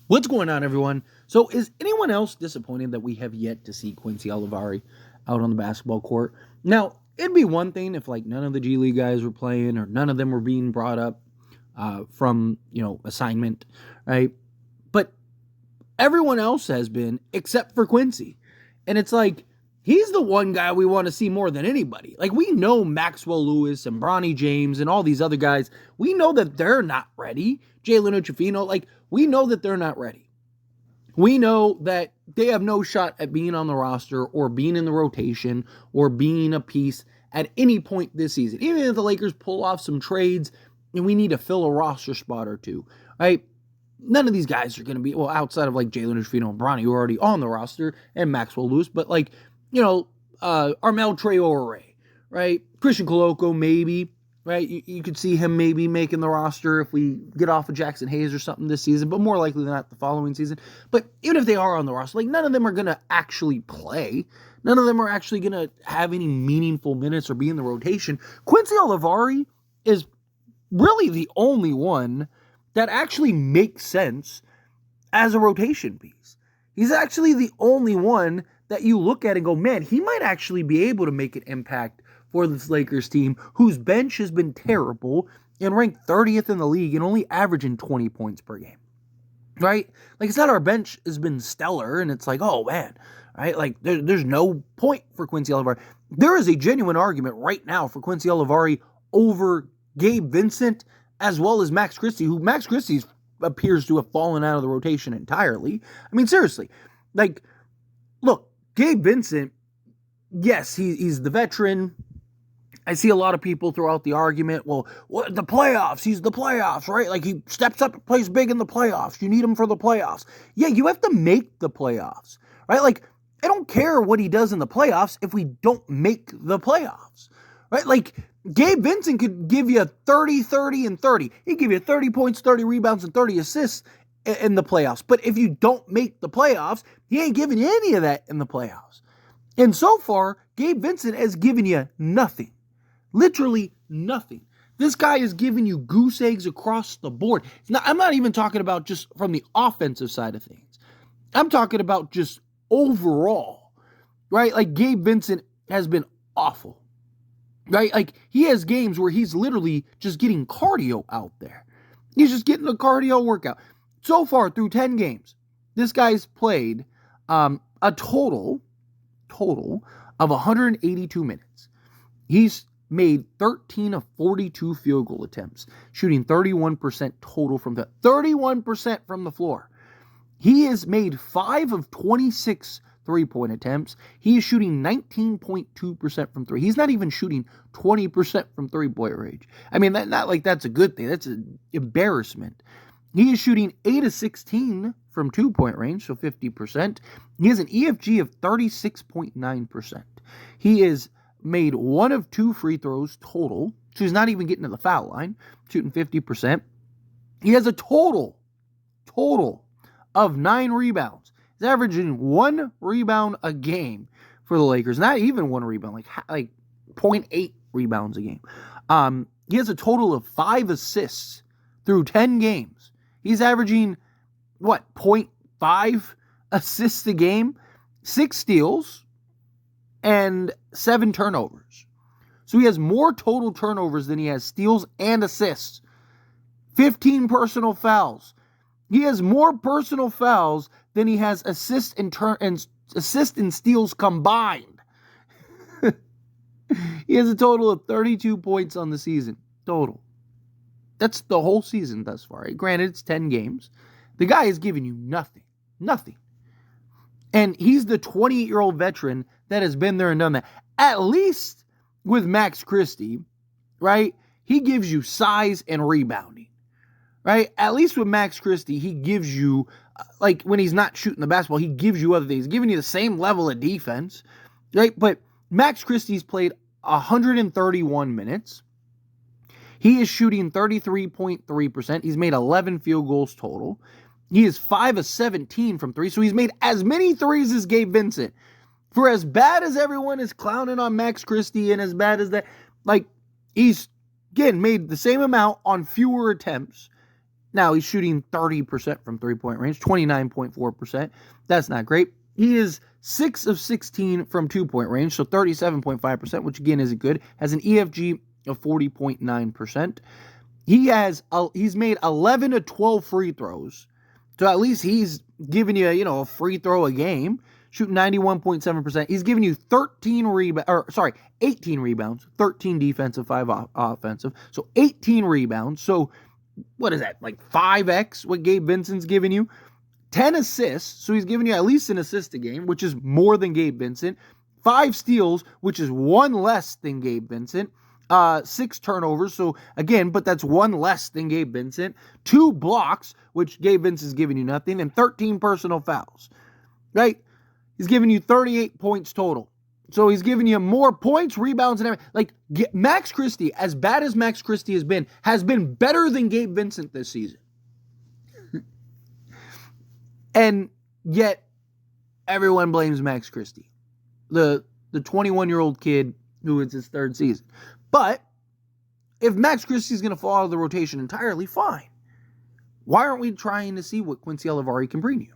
What's going on, everyone? So, is anyone else disappointed that we have yet to see Quincy Olivari out on the basketball court? Now, it'd be one thing if like none of the G League guys were playing or none of them were being brought up from assignment, right? But everyone else has been except for Quincy, and it's like he's the one guy we want to see more than anybody. Like we know Maxwell Lewis and Bronny James and all these other guys. We know that they're not ready. Jalen Ochefino, like we know that they're not ready. We know that they have no shot at being on the roster or being in the rotation or being a piece at any point this season. Even if the Lakers pull off some trades and we need to fill a roster spot or two, right? None of these guys are going to be, well, outside of like Jalen Ochefino and Bronny, who are already on the roster, and Maxwell Lewis, but like, Armel Traore, right? Christian Coloco, maybe, right? You could see him maybe making the roster if we get off of Jackson Hayes or something this season, but more likely than not the following season. But even if they are on the roster, like none of them are going to actually play. None of them are actually going to have any meaningful minutes or be in the rotation. Quincy Olivari is really the only one that actually makes sense as a rotation piece. He's actually the only one that you look at and go, man, he might actually be able to make an impact for this Lakers team, whose bench has been terrible and ranked 30th in the league and only averaging 20 points per game, right? Like, it's not our bench has been stellar, and it's like, oh, man, right? Like, there's no point for Quincy Olivari. There is a genuine argument right now for Quincy Olivari over Gabe Vincent as well as Max Christie, who Max Christie appears to have fallen out of the rotation entirely. I mean, seriously, like, look, Gabe Vincent, yes, he's the veteran. I see a lot of people throw out the argument, well, the playoffs, he's the playoffs, right? Like, he steps up and plays big in the playoffs. You need him for the playoffs. Yeah, you have to make the playoffs, right? Like, I don't care what he does in the playoffs if we don't make the playoffs, right? Like, Gabe Vincent could give you 30, 30, and 30. He'd give you 30 points, 30 rebounds, and 30 assists in the playoffs. But if you don't make the playoffs, he ain't giving you any of that in the playoffs. And so far, Gabe Vincent has given you nothing. Literally nothing. This guy is giving you goose eggs across the board. I'm not even talking about just from the offensive side of things. I'm talking about just overall, right? Like, Gabe Vincent has been awful, right? Like, he has games where he's literally just getting cardio out there. He's just getting a cardio workout. So far, through 10 games, this guy's played a total of 182 minutes. He's made 13 of 42 field goal attempts, shooting 31% total from the 31% from the floor. He has made 5 of 26 three-point attempts. He is shooting 19.2% from three. He's not even shooting 20% from three-point range. I mean, that's a good thing. That's an embarrassment. He is shooting 8 of 16 from two-point range, so 50%. He has an EFG of 36.9%. He is made 1 of 2 free throws total, so he's not even getting to the foul line, shooting 50%. He has a total of 9 rebounds. He's averaging 1 rebound a game for the Lakers. Not even 1 rebound, like 0.8 rebounds a game. He has a total of 5 assists through 10 games. He's averaging, 0.5 assists a game, 6 steals, and 7 turnovers. So he has more total turnovers than he has steals and assists. 15 personal fouls. He has more personal fouls than he has assists and steals combined. He has a total of 32 points on the season. Total. That's the whole season thus far. Granted, it's 10 games. The guy is giving you nothing. Nothing. And he's the 28-year-old veteran that has been there and done that. At least with Max Christie, right? He gives you size and rebounding, right? At least with Max Christie, he gives you, like when he's not shooting the basketball, he gives you other things, giving you the same level of defense, right? But Max Christie's played 131 minutes. He is shooting 33.3%. He's made 11 field goals total. He is 5 of 17 from 3, so he's made as many threes as Gabe Vincent. For as bad as everyone is clowning on Max Christie and as bad as that, like, he's, again, made the same amount on fewer attempts. Now, he's shooting 30% from three-point range, 29.4%. That's not great. He is 6 of 16 from two-point range, so 37.5%, which again isn't good. Has an EFG of 40.9%. He's made 11 of 12 free throws. So at least he's giving you, a free throw a game, shooting 91.7%. He's giving you 18 rebounds, 13 defensive, 5 offensive. So 18 rebounds. So what is that? Like 5x what Gabe Vincent's giving you. 10 assists. So he's giving you at least an assist a game, which is more than Gabe Vincent. 5 steals, which is 1 less than Gabe Vincent. 6 turnovers, so again, but that's 1 less than Gabe Vincent. 2 blocks, which Gabe Vincent's giving you nothing, and 13 personal fouls, right? He's giving you 38 points total. So he's giving you more points, rebounds, and everything. Like, Max Christie, as bad as Max Christie has been better than Gabe Vincent this season. And yet, everyone blames Max Christie, the 21-year-old kid who is his 3rd season. But if Max Christie is going to fall out of the rotation entirely, fine. Why aren't we trying to see what Quincy Olivari can bring you?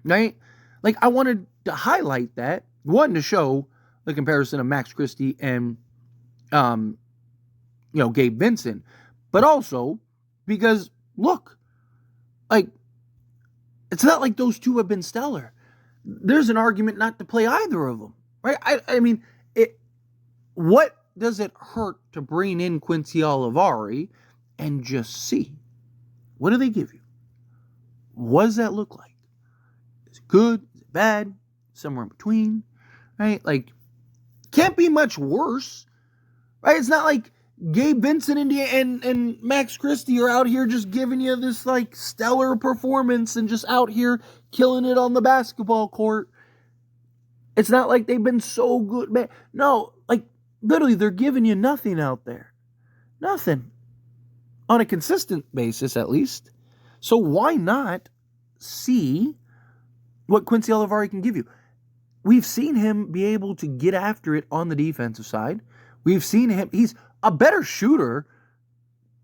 Right? Like, I wanted to highlight that. One, to show the comparison of Max Christie and, Gabe Vincent. But also because, look, like, it's not like those two have been stellar. There's an argument not to play either of them. Right? I mean, what does it hurt to bring in Quincy Olivari and just see? What do they give you? What does that look like? Is it good? Is it bad? Somewhere in between? Right? Like, can't be much worse. Right? It's not like Gabe Vincent and Max Christie are out here just giving you this, like, stellar performance and just out here killing it on the basketball court. It's not like they've been so good, man. No, like, literally, they're giving you nothing out there. Nothing. On a consistent basis, at least. So why not see what Quincy Olivari can give you? We've seen him be able to get after it on the defensive side. We've seen him. He's a better shooter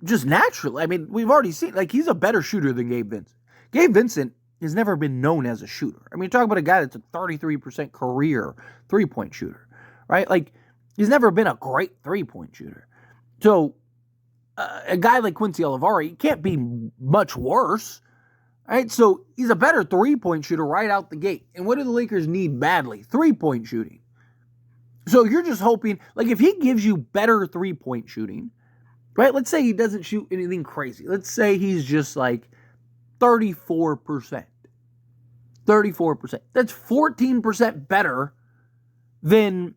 just naturally. I mean, we've already seen, like, he's a better shooter than Gabe Vincent. Gabe Vincent has never been known as a shooter. I mean, talk about a guy that's a 33% career three-point shooter, right? Like, he's never been a great three-point shooter. So, a guy like Quincy Olivari can't be much worse, right? So, he's a better three-point shooter right out the gate. And what do the Lakers need badly? Three-point shooting. So, you're just hoping, like, if he gives you better three-point shooting, right? Let's say he doesn't shoot anything crazy. Let's say he's just like 34%. 34%. That's 14% better than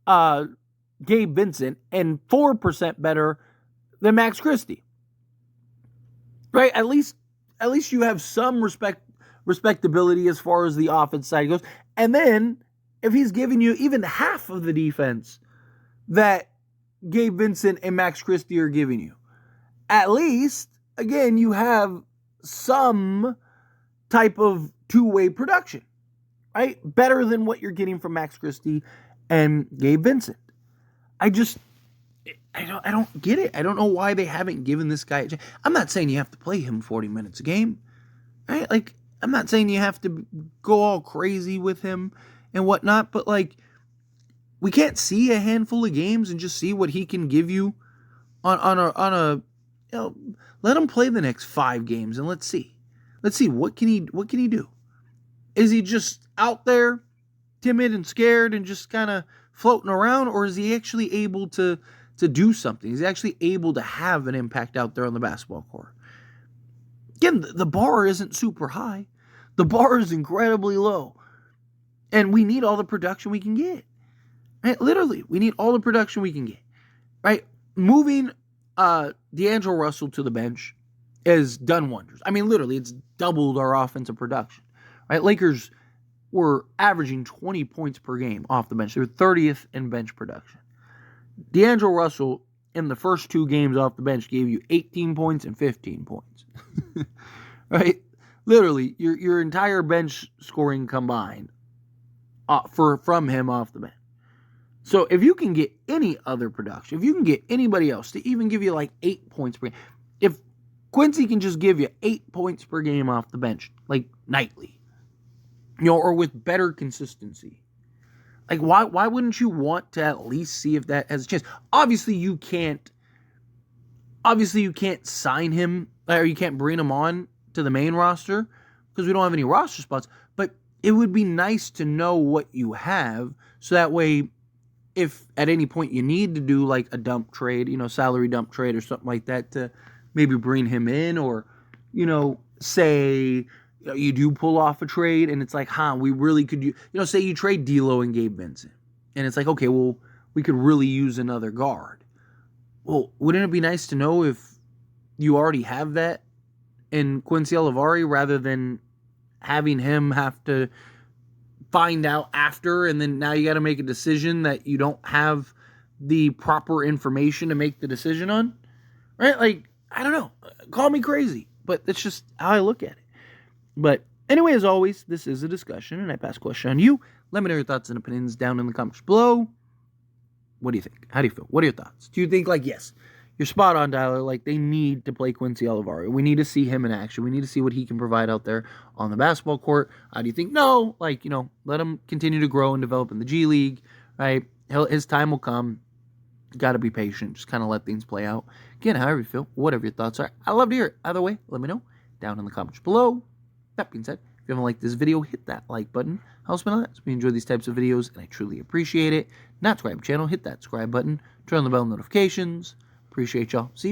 Gabe Vincent and 4% better than Max Christie. Right? At least you have some respectability as far as the offense side goes. And then if he's giving you even half of the defense that Gabe Vincent and Max Christie are giving you, at least, again, you have some type of two-way production, right? Better than what you're getting from Max Christie and Gabe Vincent. I don't get it. I don't know why they haven't given this guy a chance. I'm not saying you have to play him 40 minutes a game, right? Like, I'm not saying you have to go all crazy with him and whatnot, but, like, we can't see a handful of games and just see what he can give you on a let him play the next 5 games and let's see. Let's see, what can he do? Is he just out there timid and scared and just kind of floating around, or is he actually able to do something? Is he actually able to have an impact out there on the basketball court? Again, the bar isn't super high. The bar is incredibly low. And we need all the production we can get. Right? Literally, we need all the production we can get. Right? Moving D'Angelo Russell to the bench has done wonders. I mean, literally, it's doubled our offensive production. Right? Lakers were averaging 20 points per game off the bench. They're 30th in bench production. D'Angelo Russell, in the first 2 games off the bench, gave you 18 points and 15 points. Right? Literally, your entire bench scoring combined from him off the bench. So if you can get any other production, if you can get anybody else to even give you like 8 points per game, if Quincy can just give you 8 points per game off the bench, like nightly, or with better consistency. Like, why wouldn't you want to at least see if that has a chance? Obviously, you can't sign him, or you can't bring him on to the main roster because we don't have any roster spots. But it would be nice to know what you have, so that way, if at any point you need to do like a dump trade, salary dump trade or something like that to maybe bring him in, or, say you do pull off a trade and it's like, we really could, say you trade D'Lo and Gabe Vincent. And it's like, okay, well, we could really use another guard. Well, wouldn't it be nice to know if you already have that in Quincy Olivari rather than having him have to find out after, and then now you got to make a decision that you don't have the proper information to make the decision on, right? Like, I don't know. Call me crazy, but that's just how I look at it. But anyway, as always, this is a discussion, and I pass a question on you. Let me know your thoughts and opinions down in the comments below. What do you think? How do you feel? What are your thoughts? Do you think, like, yes, you're spot on, Tyler, like, they need to play Quincy Olivari. We need to see him in action. We need to see what he can provide out there on the basketball court. How do you think? No, like, let him continue to grow and develop in the G League, right? His time will come. Got to be patient. Just kind of let things play out. Again, however you feel, whatever your thoughts are, I love to hear it. Either way, let me know down in the comments below. That being said, if you haven't liked this video, hit that like button. Helps me a lot. We enjoy these types of videos, and I truly appreciate it. Not subscribe to the channel, hit that subscribe button. Turn on the bell notifications. Appreciate y'all. See you.